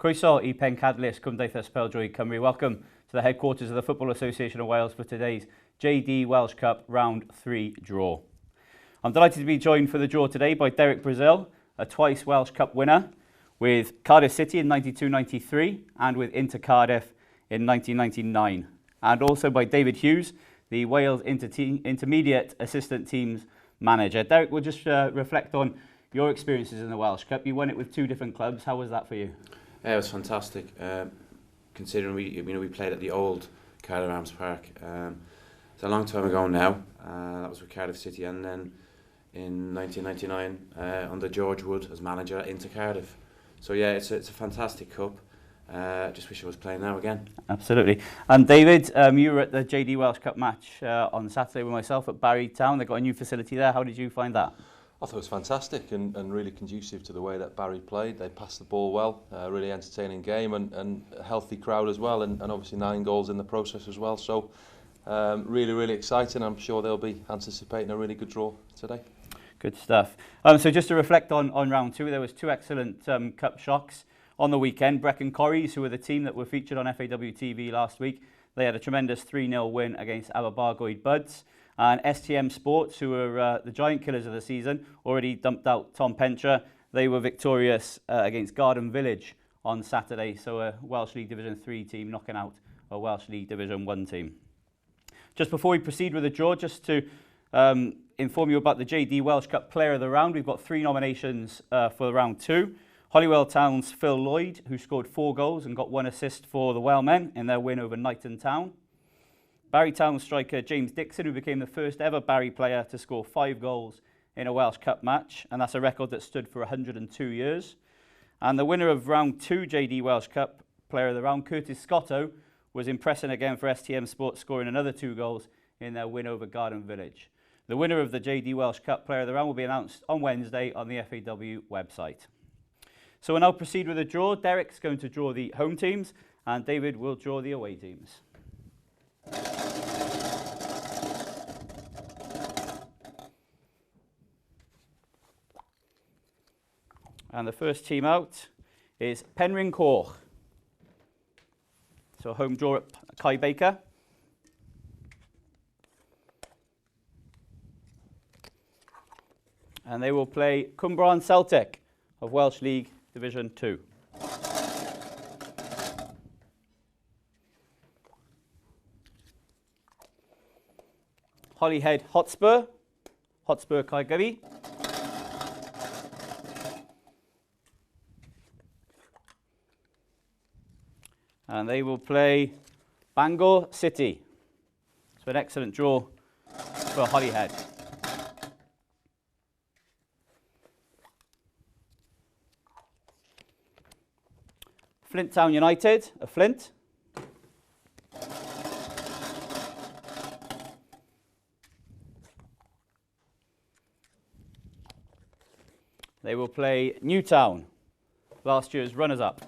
Croeso I pencadlys Cymdeithas Pêl-droed Cymru. Welcome to the headquarters of the Football Association of Wales for today's JD Welsh Cup Round 3 draw. I'm delighted to be joined for the draw today by Derek Brazil, a twice Welsh Cup winner with Cardiff City in 92-93 and with Inter Cardiff in 1999. And also by David Hughes, the Wales Intermediate Assistant Teams Manager. Derek, we'll just reflect on your experiences in the Welsh Cup. You won it with two different clubs. How was that for you? Yeah, it was fantastic. Considering we played at the old Cardiff Arms Park. It's a long time ago now. That was with Cardiff City, and then in 1999 under George Wood as manager at Inter Cardiff. So yeah, it's a fantastic cup. Just wish I was playing now again. Absolutely. And David, you were at the JD Welsh Cup match on Saturday with myself at Barry Town. They've got a new facility there. How did you find that? I thought it was fantastic and really conducive to the way that Barry played. They passed the ball well, really entertaining game and a healthy crowd as well, and obviously 9 goals in the process as well. So really exciting. I'm sure they'll be anticipating a really good draw today. Good stuff. So just to reflect on round 2, there was 2 excellent cup shocks on the weekend. Brecon Corries, who were the team that were featured on FAW TV last week, they had a tremendous 3-0 win against Aberbargoed Buds. And STM Sports, who were the giant killers of the season, already dumped out Tom Pentra. They were victorious against Garden Village on Saturday. So a Welsh League Division 3 team knocking out a Welsh League Division 1 team. Just before we proceed with the draw, just to inform you about the JD Welsh Cup Player of the Round. We've got 3 nominations for round 2. Holywell Town's Phil Lloyd, who scored 4 goals and got 1 assist for the Wellmen in their win over Knighton Town. Barry Town striker James Dixon, who became the first ever Barry player to score 5 goals in a Welsh Cup match, and that's a record that stood for 102 years. And the winner of round 2 JD Welsh Cup Player of the Round, Curtis Scotto, was impressing again for STM Sports, scoring another 2 goals in their win over Garden Village. The winner of the JD Welsh Cup Player of the Round will be announced on Wednesday on the FAW website. So we'll now proceed with the draw. Derek's going to draw the home teams, and David will draw the away teams. And the first team out is Penryn Coch. So home draw at Kai Baker. And they will play Cwmbran Celtic of Welsh League Division 2. Holyhead Hotspur Caergybi. And they will play Bangor City. So an excellent draw for Holyhead. Flint Town United of Flint. They will play Newtown, last year's runners-up.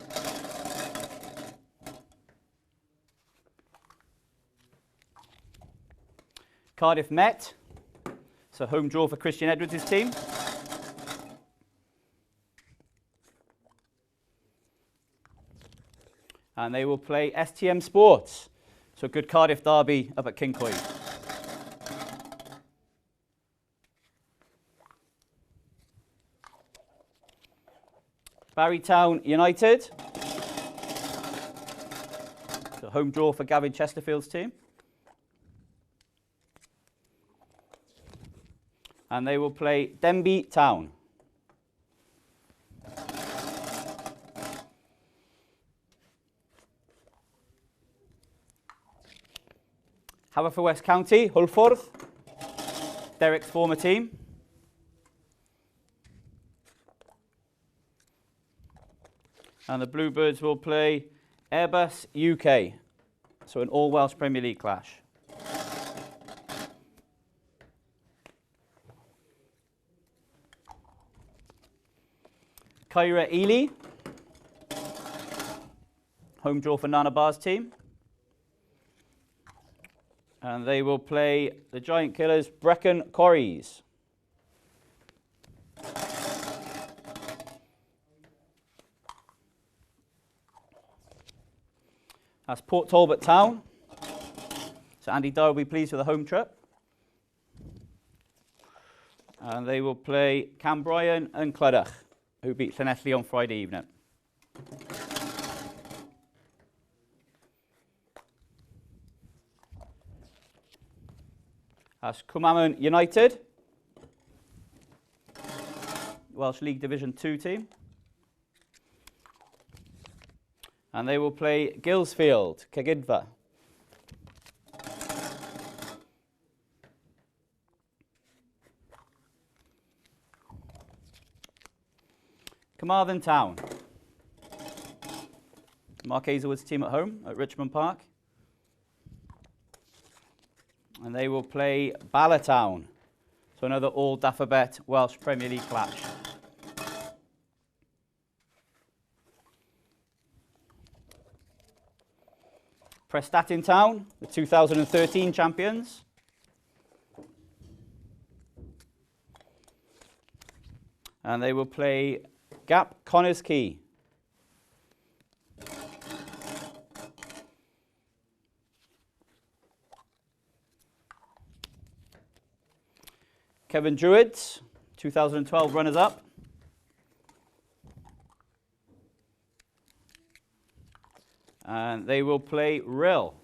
Cardiff Met, so home draw for Christian Edwards' team. And they will play STM Sports, so good Cardiff derby up at Kincoid. Barry Town United, so home draw for Gavin Chesterfield's team. And they will play Denbigh Town. Haverfordwest County, Hulffordd, Derek's former team. And the Bluebirds will play Airbus UK, so an all-Welsh Premier League clash. Caerau Ely, home draw for Nana Bar's team. And they will play the Giant Killers, Brecon Corries. That's Port Talbot Town. So Andy Dyer will be pleased with the home trip. And they will play Cambrian and Clydach, who beat Llanelli on Friday evening. That's Cwmaman United, Welsh League Division 2 team. And they will play Gilsfield, Cegidfa. Carmarthen Town. Mark Hazelwood's team at home at Richmond Park. And they will play Bala Town. So another all Daffabet Welsh Premier League clash. Prestatyn Town, the 2013 champions. And they will play Gap Connors Key. Kevin Druids, 2012 runners-up. And they will play Rill.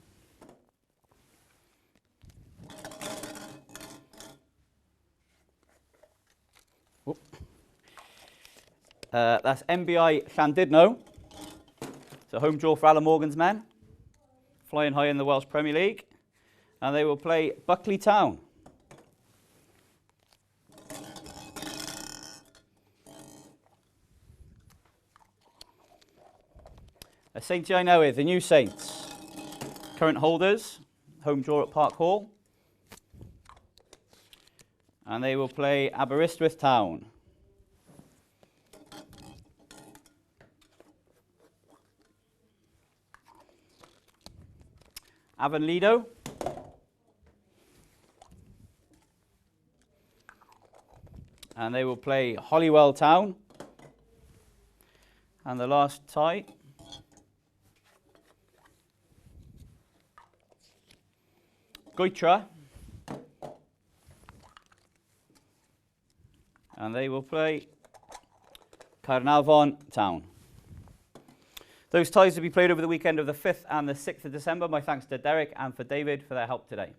That's MBI Llandudno. It's a home draw for Alan Morgan's men, flying high in the Welsh Premier League. And they will play Buckley Town. Saints I Newydd, the new Saints. Current holders, home draw at Park Hall. And they will play Aberystwyth Town. Avon Lido. And they will play Holywell Town. And the last tie. Goitra. And they will play Carnarvon Town. Those ties will be played over the weekend of the 5th and the 6th of December. My thanks to Derek and for David for their help today.